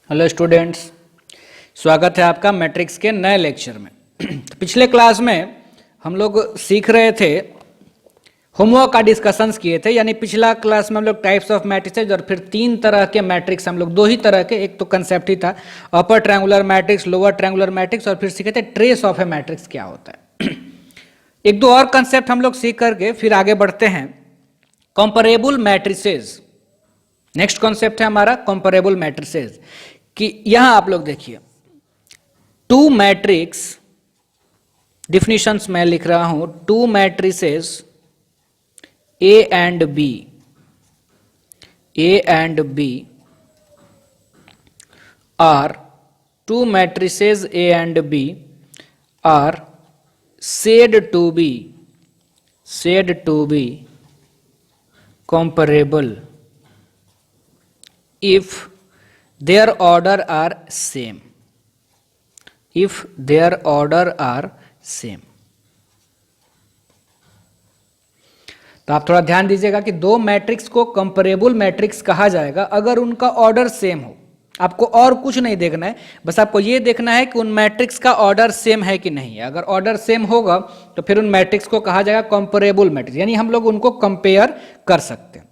Hello students, स्वागत है आपका मैट्रिक्स के नए लेक्चर में। तो पिछले क्लास में हम लोग सीख रहे थे, होमवर्क का डिस्कशंस किए थे। यानी पिछला क्लास में हम लोग टाइप्स ऑफ मैट्रिक्स और फिर तीन तरह के मैट्रिक्स, हम लोग दो ही तरह के, एक तो कंसेप्ट ही था upper triangular matrix, lower triangular matrix, और फिर सीखे थे ट्रेस ऑफ ए मैट्रिक्स क्या होता है। एक दो और कंसेप्ट हम लोग सीख करके फिर आगे बढ़ते हैं। कंपैरेबल मैट्रिसेस नेक्स्ट कॉन्सेप्ट है हमारा, कंपैरेबल मैट्रिसेस। कि यहां आप लोग देखिए, टू मैट्रिक्स, डिफिनिशंस मैं लिख रहा हूं, two matrices A and B are, two matrices A and B are said to be comparable if their order are same, तो आप थोड़ा ध्यान दीजिएगा कि दो मैट्रिक्स को कंपैरेबल मैट्रिक्स कहा जाएगा अगर उनका ऑर्डर सेम हो। आपको और कुछ नहीं देखना है, बस आपको ये देखना है कि उन मैट्रिक्स का ऑर्डर सेम है कि नहीं है। अगर ऑर्डर सेम होगा तो फिर उन मैट्रिक्स को कहा जाएगा कंपैरेबल मैट्रिक्स, यानी हम लोग उनको कंपेयर कर सकते हैं।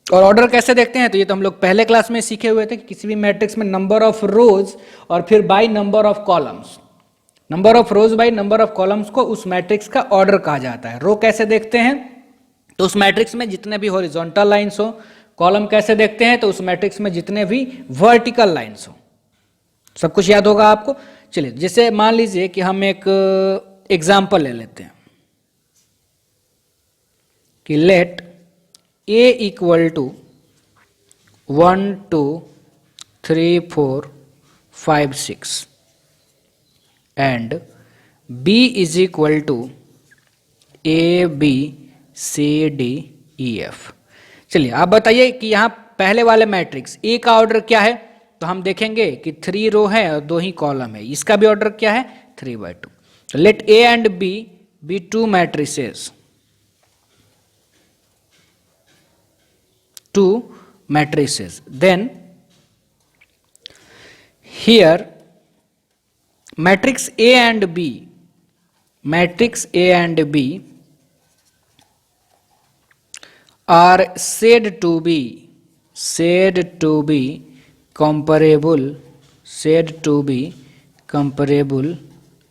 और ऑर्डर कैसे देखते हैं, तो ये तो हम लोग पहले क्लास में सीखे हुए थे कि किसी भी मैट्रिक्स में नंबर ऑफ रोज और फिर by number of columns, number of rose by number of columns को उस मैट्रिक्स का ऑर्डर कहा जाता है। रो कैसे देखते हैं, तो उस मैट्रिक्स में जितने भी हॉरिजॉन्टल लाइंस हो। कॉलम कैसे देखते हैं, तो उस मैट्रिक्स में जितने भी वर्टिकल लाइंस हो। सब कुछ याद होगा आपको। चलिए, जैसे मान लीजिए कि हम एक एग्जाम्पल ले लेते हैं कि let A equal to 1 2 3 4 5 6 and B is equal to A B C D E F। चलिए, आप बताइए कि यहाँ पहले वाले मैट्रिक्स ए का ऑर्डर क्या है, तो हम देखेंगे कि 3 रो है और 2 ही कॉलम है। इसका भी ऑर्डर क्या है, 3/2। तो let A and B be two matrices, then here matrix A and B are said to be comparable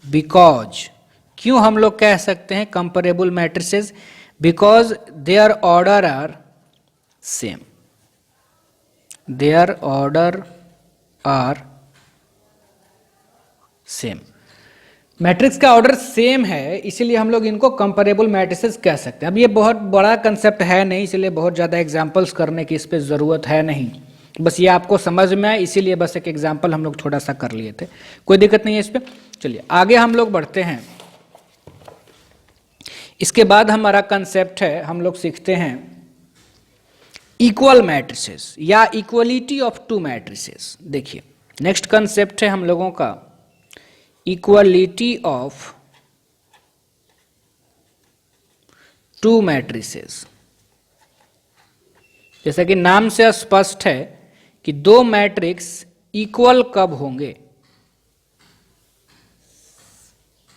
because, क्यों हम लोग कह सकते हैं comparable matrices, because their order are same, their order are same. Matrix का order same है, इसीलिए हम लोग इनको कंपैरेबल मैट्रिसेस कह सकते हैं। अब ये बहुत बड़ा कंसेप्ट है नहीं, इसलिए बहुत ज़्यादा एग्जांपल्स करने की इस पर ज़रूरत है नहीं। बस ये आपको समझ में आए, इसीलिए बस एक एग्जांपल हम लोग थोड़ा सा कर लिए थे, कोई दिक्कत नहीं है इस पर। चलिए आगे हम लोग बढ़ते हैं। इसके बाद हमारा कंसेप्ट है, हम लोग सीखते हैं इक्वल मैट्रिसेस या इक्वलिटी ऑफ टू मैट्रिसेस। देखिए, नेक्स्ट कंसेप्ट है हम लोगों का इक्वलिटी ऑफ टू मैट्रिसेस। जैसा कि नाम से स्पष्ट है कि दो मैट्रिक्स इक्वल कब होंगे,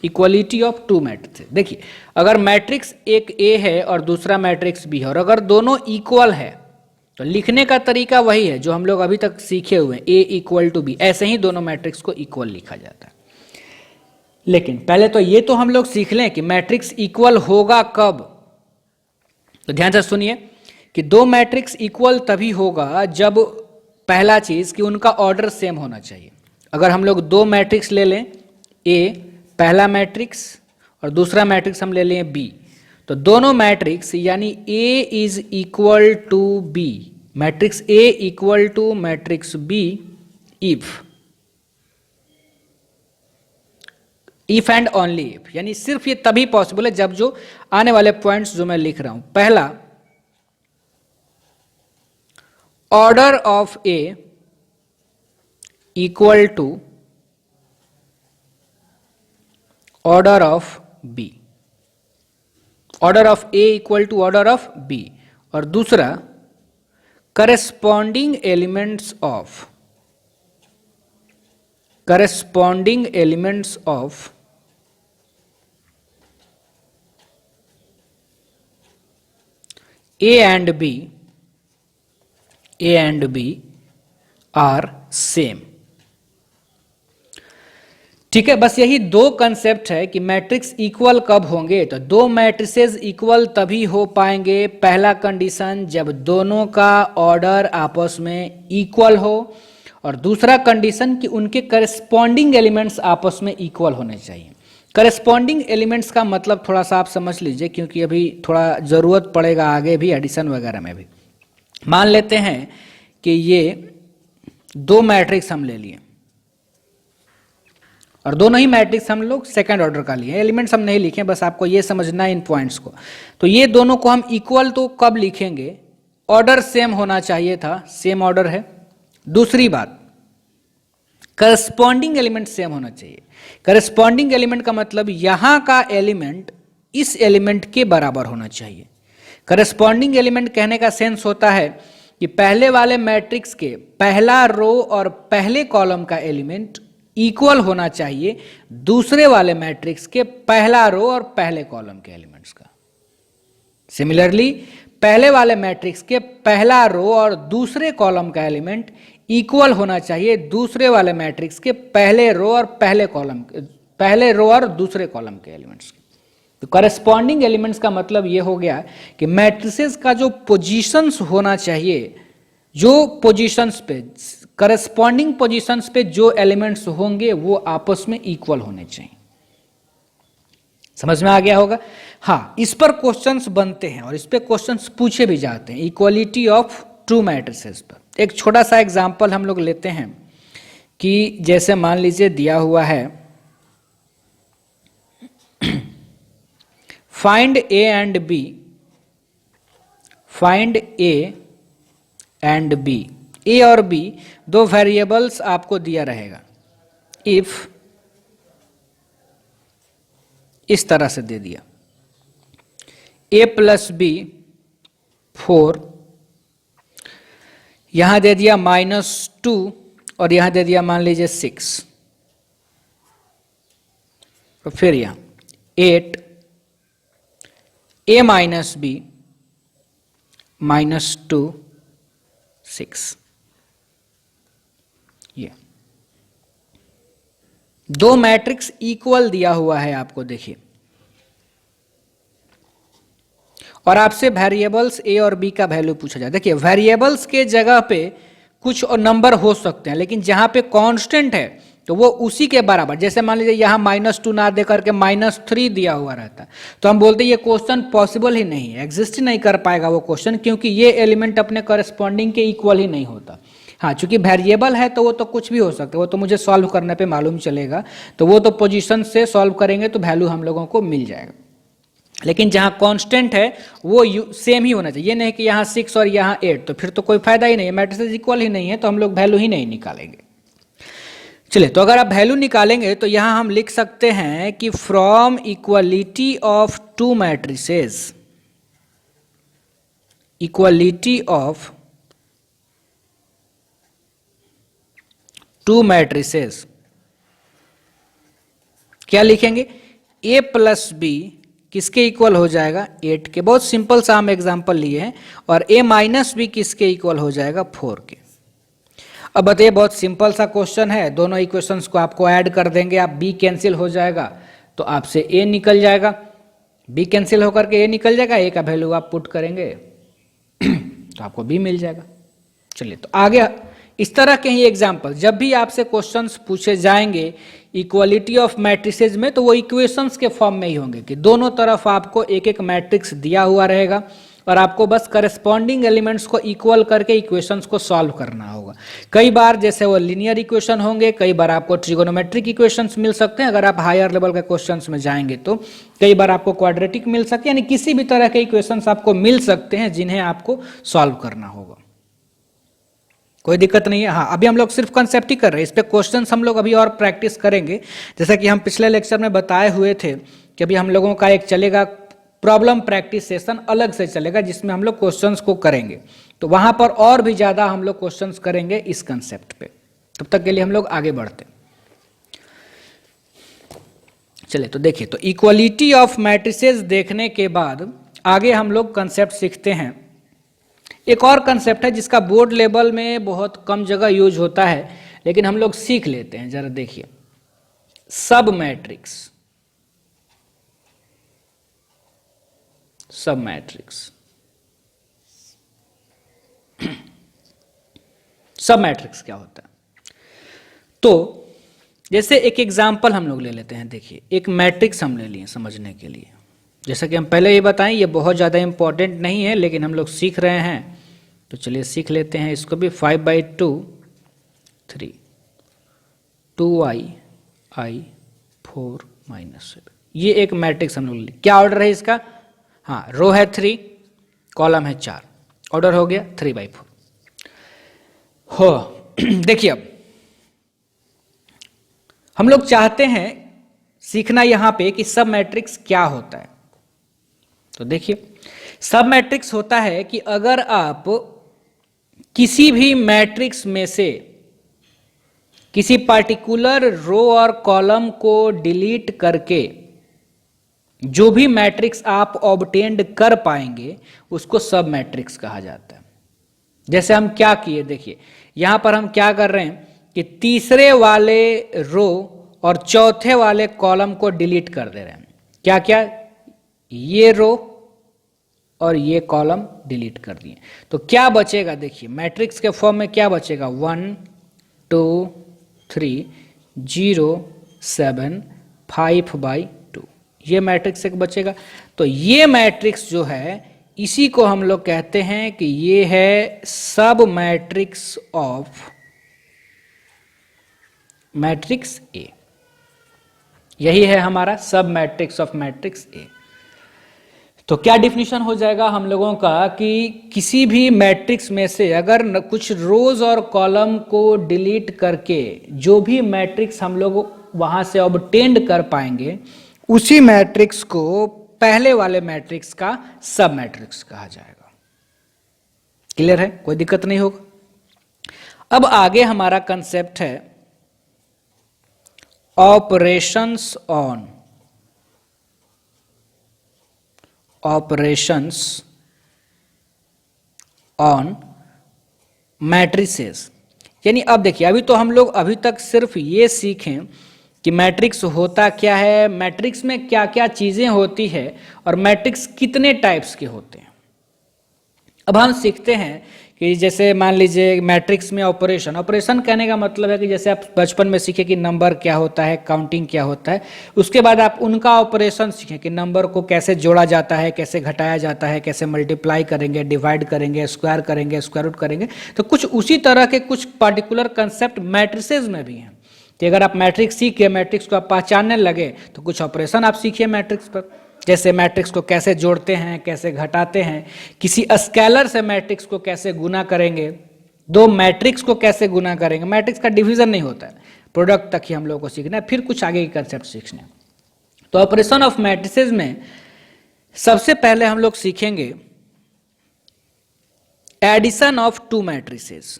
इक्वलिटी ऑफ टू मैट्रिक्स। देखिए, अगर मैट्रिक्स एक ए है और दूसरा मैट्रिक्स बी है और अगर दोनों इक्वल है तो लिखने का तरीका वही है जो हम लोग अभी तक सीखे हुए हैं, ए इक्वल टू बी। ऐसे ही दोनों मैट्रिक्स को इक्वल लिखा जाता है। लेकिन पहले तो ये तो हम लोग सीख लें कि मैट्रिक्स इक्वल होगा कब। तो ध्यान से सुनिए कि दो मैट्रिक्स इक्वल तभी होगा जब पहला चीज कि उनका ऑर्डर सेम होना चाहिए। अगर हम लोग दो मैट्रिक्स ले लें, ए पहला मैट्रिक्स और दूसरा मैट्रिक्स हम ले लें बी, तो दोनों मैट्रिक्स यानी A is equal to B, matrix A equal to matrix B if and only if, यानी सिर्फ ये तभी पॉसिबल है जब जो आने वाले पॉइंट्स जो मैं लिख रहा हूं, पहला order of A equal to order of B, order of A equal to order of B, और दूसरा corresponding elements of corresponding elements of A and B are same। ठीक है, बस यही दो कंसेप्ट है कि मैट्रिक्स इक्वल कब होंगे। तो दो मैट्रिसेस इक्वल तभी हो पाएंगे, पहला कंडीशन जब दोनों का ऑर्डर आपस में इक्वल हो, और दूसरा कंडीशन कि उनके करस्पॉन्डिंग एलिमेंट्स आपस में इक्वल होने चाहिए। करस्पॉन्डिंग एलिमेंट्स का मतलब थोड़ा सा आप समझ लीजिए, क्योंकि अभी थोड़ा ज़रूरत पड़ेगा आगे भी एडिशन वगैरह में भी। मान लेते हैं कि ये दो मैट्रिक्स हम ले लिए, और दोनों ही मैट्रिक्स हम लोग सेकंड ऑर्डर का लिए, एलिमेंट्स हम नहीं लिखे, बस आपको ये समझना है इन पॉइंट्स को। तो ये दोनों को हम इक्वल तो कब लिखेंगे, ऑर्डर सेम होना चाहिए था, सेम ऑर्डर है। दूसरी बात, करस्पॉन्डिंग एलिमेंट सेम होना चाहिए। करस्पॉन्डिंग एलिमेंट का मतलब यहां का एलिमेंट इस एलिमेंट के बराबर होना चाहिए। करस्पॉन्डिंग एलिमेंट कहने का सेंस होता है कि पहले वाले मैट्रिक्स के पहला रो और पहले कॉलम का एलिमेंट इक्वल होना चाहिए दूसरे वाले मैट्रिक्स के पहला रो और पहले कॉलम के एलिमेंट्स का। सिमिलरली पहले वाले मैट्रिक्स के पहला रो और दूसरे कॉलम का एलिमेंट इक्वल होना चाहिए दूसरे वाले मैट्रिक्स के पहले रो और दूसरे कॉलम के एलिमेंट्स के। तो करस्पॉन्डिंग एलिमेंट्स का मतलब ये हो गया कि मैट्रिसेस का जो पोजीशंस होना चाहिए, जो पोजीशंस पे करस्पॉन्डिंग पोजीशंस पे जो एलिमेंट्स होंगे वो आपस में इक्वल होने चाहिए। समझ में आ गया होगा। हाँ, इस पर क्वेश्चंस बनते हैं और इस पे क्वेश्चंस पूछे भी जाते हैं, इक्वलिटी ऑफ टू मैट्रिसेस पर। एक छोटा सा एग्जांपल हम लोग लेते हैं कि जैसे मान लीजिए दिया हुआ है find A and B, find A and B, A और बी दो वेरिएबल्स आपको दिया रहेगा। इफ इस तरह से दे दिया a प्लस बी 4, यहां दे दिया -2 और यहां दे दिया मान लीजिए 6, और फिर यहां 8 a माइनस बी -2 6। ये दो मैट्रिक्स इक्वल दिया हुआ है आपको, देखिए, और आपसे वेरिएबल्स ए और बी का वैल्यू पूछा जाए। देखिए, वेरिएबल्स के जगह पे कुछ और नंबर हो सकते हैं, लेकिन जहां पे कांस्टेंट है तो वो उसी के बराबर। जैसे मान लीजिए यहां -2 ना दे करके -3 दिया हुआ रहता, तो हम बोलते हैं ये क्वेश्चन पॉसिबल ही नहीं है, एग्जिस्ट ही नहीं कर पाएगा वो क्वेश्चन, क्योंकि ये एलिमेंट अपने करस्पॉन्डिंग के इक्वल ही नहीं होता। हाँ, चूंकि वेरिएबल है तो वो तो कुछ भी हो सकता है, वो तो मुझे सॉल्व करने पे मालूम चलेगा, तो वो तो पोजीशन से सॉल्व करेंगे तो वैल्यू हम लोगों को मिल जाएगा। लेकिन जहाँ कांस्टेंट है वो सेम ही होना चाहिए, ये नहीं कि यहाँ 6 और यहाँ 8, तो फिर तो कोई फायदा ही नहीं है, मैट्रिसेस इक्वल ही नहीं है, तो हम लोग वैल्यू ही नहीं निकालेंगे। चलिए, तो अगर आप वैल्यू निकालेंगे तो यहाँ हम लिख सकते हैं कि from equality of two matrices, equality of two matrices, क्या लिखेंगे, a प्लस बी किसके इक्वल हो जाएगा, 8 के। बहुत सिंपल सा हम एग्जांपल लिए हैं। और a माइनस बी किसके इक्वल हो जाएगा, 4 के। अब बताइए, बहुत सिंपल सा क्वेश्चन है, दोनों इक्वेशंस को आपको ऐड कर देंगे आप, b कैंसिल हो जाएगा तो आपसे a निकल जाएगा, b कैंसिल होकर के a निकल जाएगा, a का वैल्यू आप पुट करेंगे तो आपको b मिल जाएगा। चलिए, तो आगे इस तरह के ही एग्जाम्पल जब भी आपसे क्वेश्चंस पूछे जाएंगे इक्वलिटी ऑफ मैट्रिसेस में, तो वो इक्वेशंस के फॉर्म में ही होंगे कि दोनों तरफ आपको एक एक मैट्रिक्स दिया हुआ रहेगा और आपको बस करस्पॉन्डिंग एलिमेंट्स को इक्वल करके इक्वेशंस को सॉल्व करना होगा। कई बार जैसे वो लीनियर इक्वेशन होंगे, कई बार आपको ट्रिगोनोमेट्रिक इक्वेशंस मिल सकते हैं, अगर आप हायर लेवल के क्वेश्चंस में जाएंगे तो कई बार आपको क्वाड्रेटिक मिल सकते हैं, यानी किसी भी तरह के इक्वेशंस आपको मिल सकते हैं जिन्हें आपको सॉल्व करना होगा। कोई दिक्कत नहीं है। हाँ, अभी हम लोग सिर्फ कंसेप्ट ही कर रहे हैं, इस पे क्वेश्चंस हम लोग अभी और प्रैक्टिस करेंगे। जैसा कि हम पिछले लेक्चर में बताए हुए थे कि अभी हम लोगों का एक चलेगा प्रॉब्लम प्रैक्टिस सेशन, अलग से चलेगा, जिसमें हम लोग क्वेश्चंस को करेंगे, तो वहां पर और भी ज़्यादा हम लोग क्वेश्चंस करेंगे इस कंसेप्ट पे। तब तक के लिए हम लोग आगे बढ़ते हैं। चलिए तो देखिए, तो इक्वलिटी ऑफ मैट्रिसेस देखने के बाद आगे हम लोग कंसेप्ट सीखते हैं। एक और कंसेप्ट है जिसका बोर्ड लेवल में बहुत कम जगह यूज होता है, लेकिन हम लोग सीख लेते हैं। जरा देखिए, सब मैट्रिक्स। सब मैट्रिक्स सब मैट्रिक्स क्या होता है? तो जैसे एक एग्जांपल हम लोग ले लेते हैं। देखिए, एक मैट्रिक्स हम ले लिए समझने के लिए। जैसा कि हम पहले ही बताएं, ये बहुत ज़्यादा इंपॉर्टेंट नहीं है, लेकिन हम लोग सीख रहे हैं, तो चलिए सीख लेते हैं इसको भी। 5/2 3 2i i 4 -7, ये एक मैट्रिक्स हम लोग ले। क्या ऑर्डर है इसका? हाँ, रो है 3, कॉलम है 4, ऑर्डर हो गया 3/4 हो। देखिए, अब हम लोग चाहते हैं सीखना यहां पे कि सब मैट्रिक्स क्या होता है। तो देखिए, सब मैट्रिक्स होता है कि अगर आप किसी भी मैट्रिक्स में से किसी पार्टिकुलर रो और कॉलम को डिलीट करके जो भी मैट्रिक्स आप ऑब्टेंड कर पाएंगे उसको सब मैट्रिक्स कहा जाता है। जैसे हम क्या किए, देखिए यहां पर हम क्या कर रहे हैं कि तीसरे वाले रो और चौथे वाले कॉलम को डिलीट कर दे रहे हैं। क्या क्या? ये रो और ये कॉलम डिलीट कर दिए। तो क्या बचेगा? देखिए, मैट्रिक्स के फॉर्म में क्या बचेगा? 1 2 3 0 7 5/2, ये मैट्रिक्स एक बचेगा। तो ये मैट्रिक्स जो है, इसी को हम लोग कहते हैं कि ये है सब मैट्रिक्स ऑफ मैट्रिक्स ए। यही है हमारा सब मैट्रिक्स ऑफ मैट्रिक्स ए। तो क्या डिफिनीशन हो जाएगा हम लोगों का कि किसी भी मैट्रिक्स में से अगर कुछ रोज और कॉलम को डिलीट करके जो भी मैट्रिक्स हम लोग वहां से ऑब्टेंड कर पाएंगे, उसी मैट्रिक्स को पहले वाले मैट्रिक्स का सब मैट्रिक्स कहा जाएगा। क्लियर है? कोई दिक्कत नहीं होगा। अब आगे हमारा कंसेप्ट है ऑपरेशंस ऑन मैट्रिसेस। यानी अब देखिए, अभी तो हम लोग अभी तक सिर्फ ये सीखें कि मैट्रिक्स होता क्या है, मैट्रिक्स में क्या क्या चीजें होती है और मैट्रिक्स कितने टाइप्स के होते हैं। अब हम सीखते हैं कि जैसे मान लीजिए मैट्रिक्स में ऑपरेशन कहने का मतलब है कि जैसे आप बचपन में सीखे कि नंबर क्या होता है, काउंटिंग क्या होता है, उसके बाद आप उनका ऑपरेशन सीखें कि नंबर को कैसे जोड़ा जाता है, कैसे घटाया जाता है, कैसे मल्टीप्लाई करेंगे, डिवाइड करेंगे, स्क्वायर करेंगे, स्क्वायर रूट करेंगे। तो कुछ उसी तरह के कुछ पार्टिकुलर कंसेप्ट मैट्रिसेस में भी हैं कि अगर आप मैट्रिक्स सीख के मैट्रिक्स को आप पहचानने लगे तो कुछ ऑपरेशन आप सीखिए मैट्रिक्स पर। जैसे मैट्रिक्स को कैसे जोड़ते हैं, कैसे घटाते हैं, किसी स्केलर से मैट्रिक्स को कैसे गुना करेंगे, दो मैट्रिक्स को कैसे गुना करेंगे। मैट्रिक्स का डिवीजन नहीं होता है, प्रोडक्ट तक ही हम लोगों को सीखना है, फिर कुछ आगे के कंसेप्ट सीखने। तो ऑपरेशन ऑफ मैट्रिसेस में सबसे पहले हम लोग सीखेंगे एडिशन ऑफ टू मैट्रिसेस।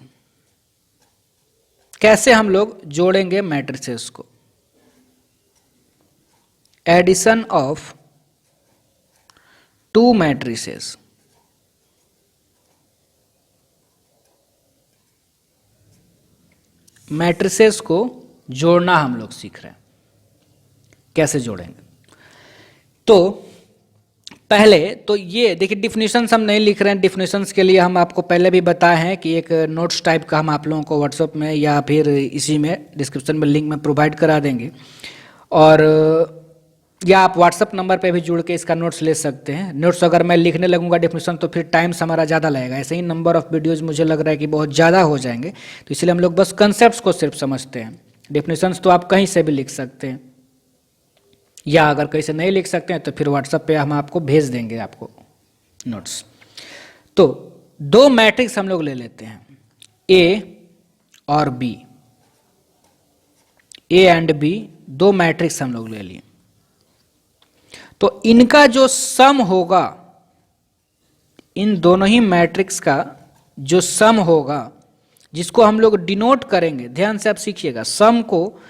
कैसे हम लोग जोड़ेंगे मैट्रिसेस को। Addition of two matrices. Matrices को जोड़ना हम लोग सीख रहे हैं, कैसे जोड़ेंगे। तो पहले तो ये देखिए, डिफिनीशंस हम नहीं लिख रहे हैं। डिफिनीशंस के लिए हम आपको पहले भी बताए हैं कि एक नोट्स टाइप का हम आप लोगों को व्हाट्सएप में या फिर इसी में डिस्क्रिप्शन में लिंक में प्रोवाइड करा देंगे, और या आप व्हाट्सएप नंबर पे भी जुड़ के इसका नोट्स ले सकते हैं। नोट्स अगर मैं लिखने लगूंगा डेफिनेशन तो फिर टाइम हमारा ज़्यादा लगेगा। ऐसे ही नंबर ऑफ वीडियोज़ मुझे लग रहा है कि बहुत ज़्यादा हो जाएंगे, तो इसलिए हम लोग बस कंसेप्ट को सिर्फ समझते हैं। डेफिनेशंस तो आप कहीं से भी लिख सकते हैं, या अगर कहीं से नहीं लिख सकते हैं तो फिर व्हाट्सएप पे हम आपको भेज देंगे आपको नोट्स। तो दो मैट्रिक्स हम लोग ले लेते हैं, ए और बी। ए एंड बी दो मैट्रिक्स हम लोग ले लिए। तो इनका जो सम होगा, इन दोनों ही मैट्रिक्स का जो सम होगा, जिसको हम लोग डिनोट करेंगे, ध्यान से आप सीखिएगा, सम को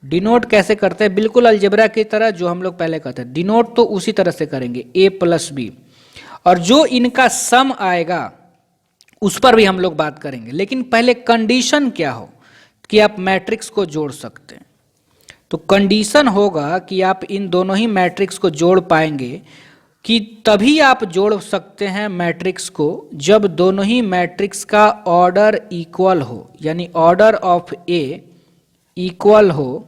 डिनोट कैसे करते हैं? बिल्कुल अलजेब्रा की तरह जो हम लोग पहले करते हैं। डिनोट तो उसी तरह से करेंगे, a प्लस बी, और जो इनका सम आएगा उस पर भी हम लोग बात करेंगे। लेकिन पहले कंडीशन क्या हो कि आप मैट्रिक्स को जोड़ सकते हैं। तो कंडीशन होगा कि आप इन दोनों ही मैट्रिक्स को जोड़ पाएंगे कि तभी आप जोड़ सकते हैं मैट्रिक्स को जब दोनों ही मैट्रिक्स का ऑर्डर इक्वल हो, यानी ऑर्डर ऑफ ए इक्वल हो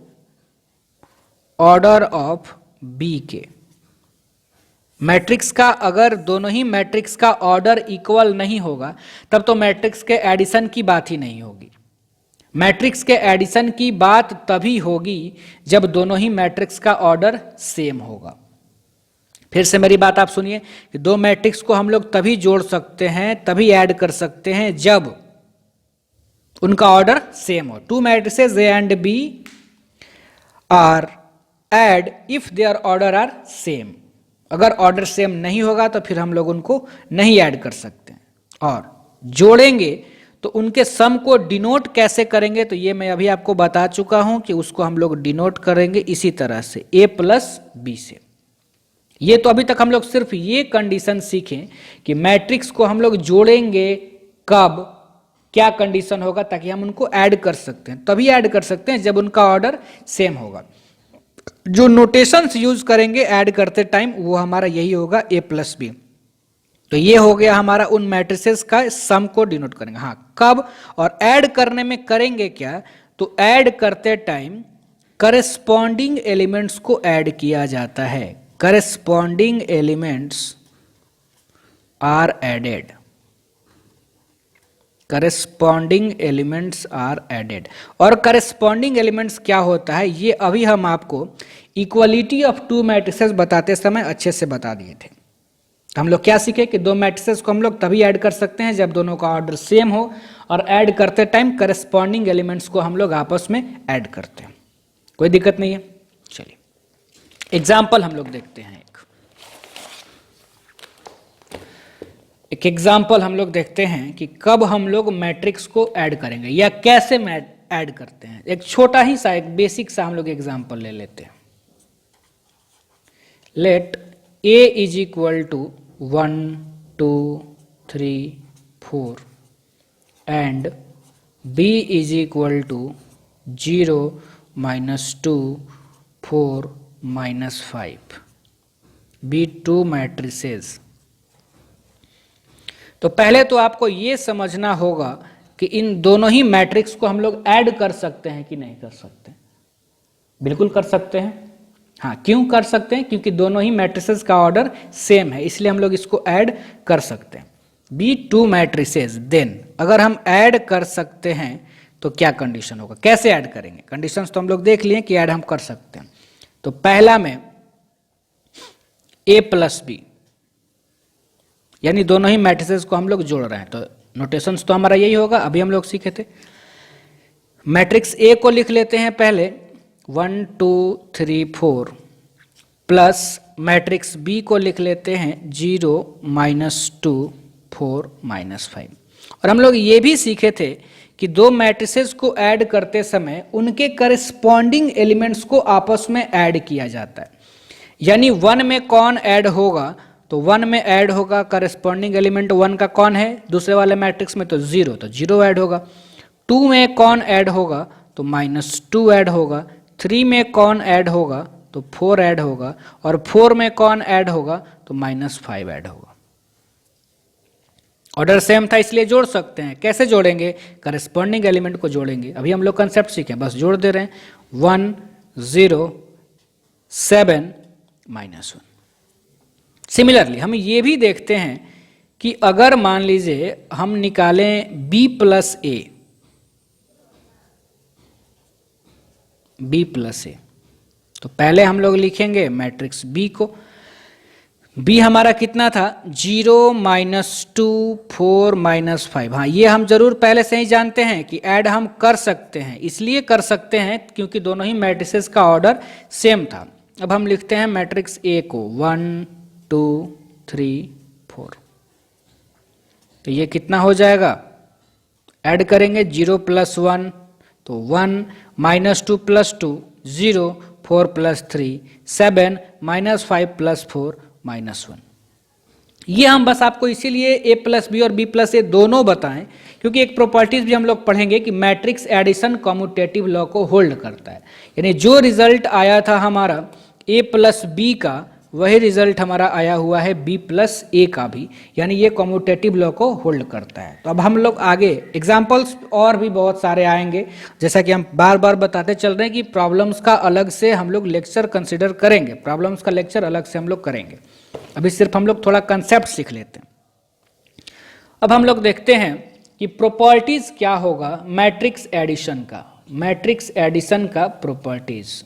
ऑर्डर ऑफ बी के। मैट्रिक्स का अगर दोनों ही मैट्रिक्स का ऑर्डर इक्वल नहीं होगा तब तो मैट्रिक्स के एडिशन की बात ही नहीं होगी। मैट्रिक्स के एडिशन की बात तभी होगी जब दोनों ही मैट्रिक्स का ऑर्डर सेम होगा। फिर से मेरी बात आप सुनिए कि दो मैट्रिक्स को हम लोग तभी जोड़ सकते हैं, तभी ऐड कर सकते हैं जब उनका ऑर्डर सेम हो। Two matrices A and B are add if their order are same. अगर ऑर्डर सेम नहीं होगा तो फिर हम लोग उनको नहीं ऐड कर सकते। और जोड़ेंगे तो उनके सम को डिनोट कैसे करेंगे, तो ये मैं अभी आपको बता चुका हूं कि उसको हम लोग डिनोट करेंगे इसी तरह से, a प्लस बी से। ये तो अभी तक हम लोग सिर्फ ये कंडीशन सीखें कि मैट्रिक्स को हम लोग जोड़ेंगे कब, क्या कंडीशन होगा, ताकि हम उनको ऐड कर सकते हैं। तभी ऐड कर सकते हैं जब उनका ऑर्डर सेम होगा। जो नोटेशंस यूज करेंगे ऐड करते टाइम वो हमारा यही होगा, a प्लस बी। तो ये हो गया हमारा उन मैट्रिसेस का सम को डिनोट करेंगे। हाँ, कब और ऐड करने में करेंगे क्या, तो ऐड करते टाइम करेस्पॉन्डिंग एलिमेंट्स को ऐड किया जाता है। Corresponding elements are added. Corresponding elements are added. और करेस्पॉन्डिंग एलिमेंट्स क्या होता है ये अभी हम आपको इक्वलिटी ऑफ टू मैट्रिसेस बताते समय अच्छे से बता दिए थे। हम लोग क्या सीखे कि दो मैट्रिसेस को हम लोग तभी ऐड कर सकते हैं जब दोनों का ऑर्डर सेम हो, और ऐड करते टाइम करेस्पॉन्डिंग एलिमेंट्स को हम लोग आपस में ऐड करते हैं। कोई दिक्कत नहीं है। चलिए एग्जाम्पल हम लोग देखते हैं। एक एग्जाम्पल हम लोग देखते हैं कि कब हम लोग मैट्रिक्स को ऐड करेंगे या कैसे ऐड करते हैं। एक छोटा ही सा, एक बेसिक सा हम लोग एग्जाम्पल ले लेते हैं। Let a is equal to 1 2 3 4 and b is equal to 0 -2 4 -5 be two matrices. तो पहले तो आपको ये समझना होगा कि इन दोनों ही मैट्रिक्स को हम लोग ऐड कर सकते हैं कि नहीं कर सकते। बिल्कुल कर सकते हैं। हाँ, क्यों कर सकते हैं? क्योंकि दोनों ही मैट्रिसेस का ऑर्डर सेम है, इसलिए हम लोग इसको ऐड कर सकते हैं। बी टू मैट्रिसेस, देन अगर हम ऐड कर सकते हैं तो क्या कंडीशन होगा, कैसे ऐड करेंगे? कंडीशंस तो हम लोग देख लिए कि ऐड हम कर सकते हैं। तो पहला में a प्लस बी, यानी दोनों ही मैट्रिसेस को हम लोग जोड़ रहे हैं। तो नोटेशंस तो हमारा यही होगा, अभी हम लोग सीखे थे। मैट्रिक्स ए को लिख लेते हैं पहले 1 2 3 4 प्लस मैट्रिक्स बी को लिख लेते हैं 0 -2 4 -5। और हम लोग ये भी सीखे थे कि दो मैट्रिसेस को ऐड करते समय उनके करस्पॉन्डिंग एलिमेंट्स को आपस में ऐड किया जाता है। यानी 1 में कौन ऐड होगा, तो 1 में ऐड होगा करस्पॉन्डिंग एलिमेंट 1 का कौन है दूसरे वाले मैट्रिक्स में, तो 0, तो 0 ऐड होगा। 2 में कौन ऐड होगा, तो -2 ऐड होगा। 3 में कौन ऐड होगा, तो 4 ऐड होगा। और 4 में कौन ऐड होगा, तो -5 ऐड होगा। ऑर्डर सेम था इसलिए जोड़ सकते हैं। कैसे जोड़ेंगे? करस्पॉन्डिंग एलिमेंट को जोड़ेंगे। अभी हम लोग कंसेप्ट सीखे, बस जोड़ दे रहे हैं। 1 0 7 -1। सिमिलरली हम ये भी देखते हैं कि अगर मान लीजिए हम निकालें b प्लस ए, तो पहले हम लोग लिखेंगे मैट्रिक्स b को। b हमारा कितना था, 0 -2 4 -5। हाँ, ये हम जरूर पहले से ही जानते हैं कि ऐड हम कर सकते हैं। इसलिए कर सकते हैं क्योंकि दोनों ही मैट्रिसेस का ऑर्डर सेम था। अब हम लिखते हैं मैट्रिक्स a को 1 2 3 4। तो ये कितना हो जाएगा, ऐड करेंगे 0 + 1 तो 1 -2 + 2 0, 4 प्लस 3 7, -5 प्लस 4 -1। ये हम बस आपको इसीलिए a प्लस बी और b प्लस ए दोनों बताएं क्योंकि एक प्रॉपर्टीज भी हम लोग पढ़ेंगे कि मैट्रिक्स एडिशन कम्यूटेटिव लॉ को होल्ड करता है। यानी जो रिजल्ट आया था हमारा a प्लस बी का, वही रिजल्ट हमारा आया हुआ है b प्लस ए का भी, यानी ये कम्यूटेटिव लॉ को होल्ड करता है। तो अब हम लोग आगे एग्जाम्पल्स और भी बहुत सारे आएंगे, जैसा कि हम बार बार बताते चल रहे हैं कि प्रॉब्लम्स का अलग से हम लोग लेक्चर कंसिडर करेंगे, प्रॉब्लम्स का लेक्चर अलग से हम लोग करेंगे। अभी सिर्फ हम लोग थोड़ा कंसेप्ट सीख लेते हैं। अब हम लोग देखते हैं कि प्रॉपर्टीज क्या होगा मैट्रिक्स एडिशन का, मैट्रिक्स एडिशन का properties,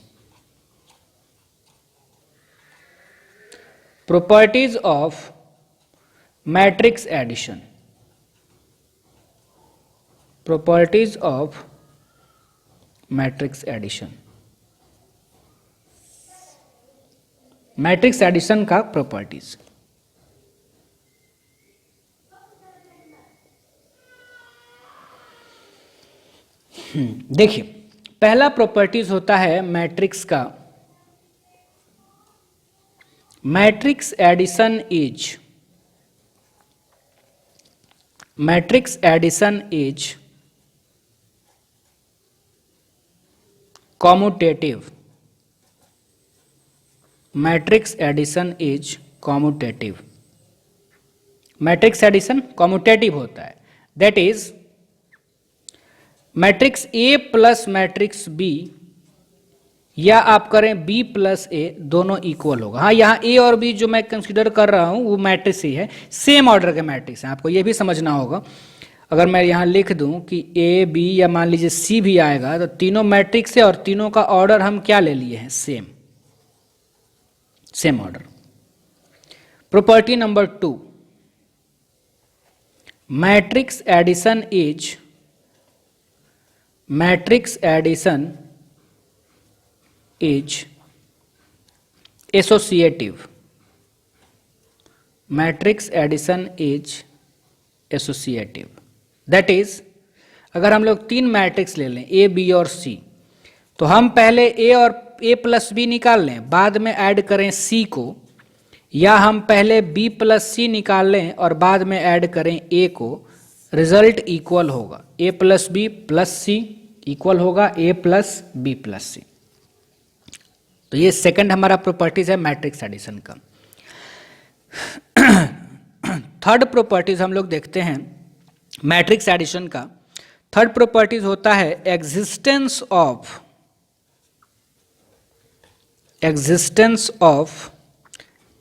properties of matrix addition, properties of matrix addition, matrix addition का प्रॉपर्टीज। देखिए पहला प्रॉपर्टीज होता है मैट्रिक्स का, matrix addition is, matrix addition is commutative, matrix addition is commutative, matrix addition commutative होता है। That is matrix A plus matrix B, या आप करें बी प्लस ए, दोनों इक्वल होगा। हाँ, यहाँ ए और बी जो मैं कंसीडर कर रहा हूं वो मैट्रिक्स ही है, सेम ऑर्डर के मैट्रिक्स हैं, आपको ये भी समझना होगा। अगर मैं यहाँ लिख दूं कि ए बी या मान लीजिए सी भी आएगा तो तीनों मैट्रिक्स है और तीनों का ऑर्डर हम क्या ले लिए हैं, same, same order. Property number 2, matrix addition is, matrix addition is associative, matrix addition is associative. That is अगर हम लोग तीन मैट्रिक्स ले लें ए बी और सी, तो हम पहले ए और ए प्लस बी निकाल लें, बाद में ऐड करें सी को, या हम पहले बी प्लस सी निकाल लें और बाद में ऐड करें ए को, रिजल्ट इक्वल होगा। ए प्लस बी प्लस सी इक्वल होगा ए प्लस बी प्लस सी। तो ये सेकंड हमारा प्रॉपर्टीज है मैट्रिक्स एडिशन का। थर्ड प्रॉपर्टीज हम लोग देखते हैं मैट्रिक्स एडिशन का। थर्ड प्रॉपर्टीज होता है existence of, existence of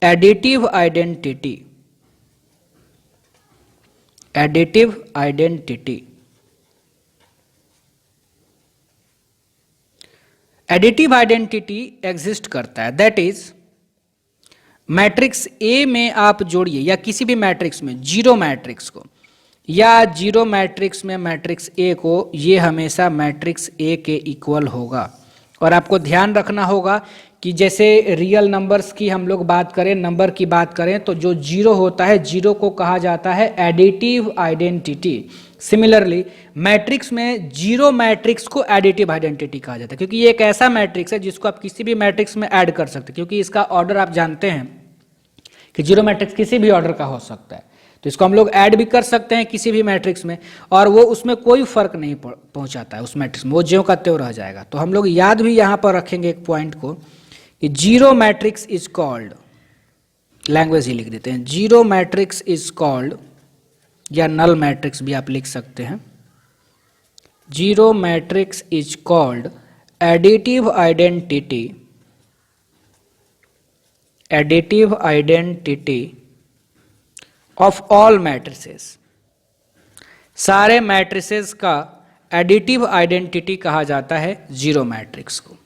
additive identity, additive identity. Additive identity exist करता है। दैट इज मैट्रिक्स ए में आप जोड़िए या किसी भी मैट्रिक्स में जीरो मैट्रिक्स को, या जीरो मैट्रिक्स में मैट्रिक्स ए को, ये हमेशा मैट्रिक्स ए के इक्वल होगा। और आपको ध्यान रखना होगा कि जैसे रियल नंबर्स की हम लोग बात करें, नंबर की बात करें, तो जो जीरो होता है, जीरो को कहा जाता है एडिटिव आइडेंटिटी। सिमिलरली मैट्रिक्स में जीरो मैट्रिक्स को एडिटिव आइडेंटिटी कहा जाता है, क्योंकि ये एक ऐसा मैट्रिक्स है जिसको आप किसी भी मैट्रिक्स में ऐड कर सकते हैं, क्योंकि इसका ऑर्डर आप जानते हैं कि जीरो मैट्रिक्स किसी भी ऑर्डर का हो सकता है। तो इसको हम लोग ऐड भी कर सकते हैं किसी भी मैट्रिक्स में, और वो उसमें कोई फर्क नहीं पहुंचाता है उस मैट्रिक्स में, वो ज्यों का त्यों रह जाएगा। तो हम लोग याद भी यहाँ पर रखेंगे एक पॉइंट को कि zero matrix is called, language ही लिख देते हैं, जीरो मैट्रिक्स इज कॉल्ड, या नल मैट्रिक्स भी आप लिख सकते हैं, zero matrix is called additive identity, additive identity of all matrices. सारे मैट्रिसेस का एडिटिव आइडेंटिटी कहा जाता है जीरो मैट्रिक्स को।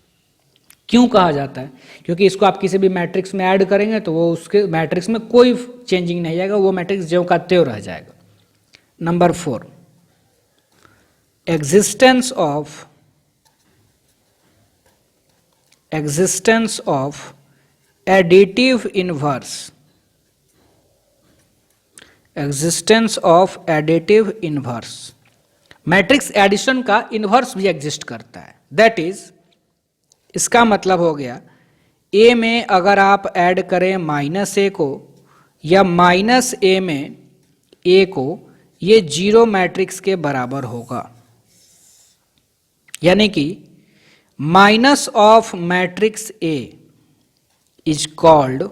क्यों कहा जाता है? क्योंकि इसको आप किसी भी मैट्रिक्स में ऐड करेंगे तो वो उसके मैट्रिक्स में कोई चेंजिंग नहीं आएगा, वो मैट्रिक्स ज्यों का त्यों रह जाएगा। Number 4, existence of, existence of additive inverse, existence of additive inverse. Matrix addition का इनवर्स भी एग्जिस्ट करता है। दैट इज इसका मतलब हो गया ए में अगर आप ऐड करें माइनस ए को या माइनस ए में ए को, ये जीरो मैट्रिक्स के बराबर होगा। यानी कि minus of matrix A is called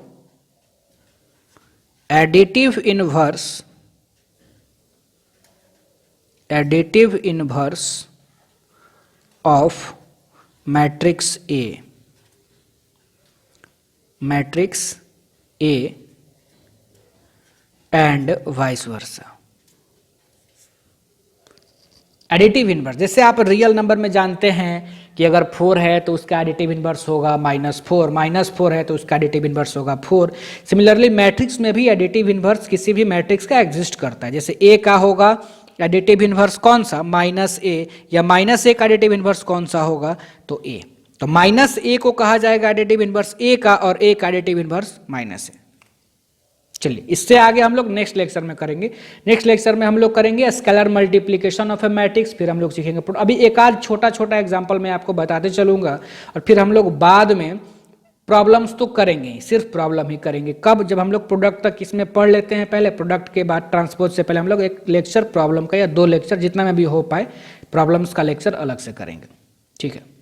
additive inverse of matrix A and vice versa. Additive inverse, जैसे आप रियल नंबर में जानते हैं कि अगर 4 है तो उसका एडिटिव इनवर्स होगा -4 है तो उसका एडिटिव इनवर्स होगा 4। सिमिलरली मैट्रिक्स में भी एडिटिव इनवर्स किसी भी मैट्रिक्स का एग्जिस्ट करता है। जैसे ए का होगा एडिटिव इनवर्स कौन सा, -a, या -a का एडिटिव इनवर्स कौन सा होगा, तो a। तो -a को कहा जाएगा एडिटिव इनवर्स a का, और a का एडिटिव इनवर्स -a। चलिए इससे आगे हम लोग नेक्स्ट लेक्चर में करेंगे। नेक्स्ट लेक्चर में हम लोग करेंगे scalar multiplication of A matrix, फिर हम लोग सीखेंगे। अभी एक आध छोटा छोटा एग्जांपल मैं आपको बताते चलूंगा, और फिर हम लोग बाद में प्रॉब्लम्स तो करेंगे, सिर्फ प्रॉब्लम ही करेंगे। कब, जब हम लोग प्रोडक्ट तक इसमें पढ़ लेते हैं पहले, प्रोडक्ट के बाद ट्रांसपोज से पहले हम लोग एक लेक्चर प्रॉब्लम का या 2 लेक्चर जितना में भी हो पाए प्रॉब्लम्स का लेक्चर अलग से करेंगे। ठीक है।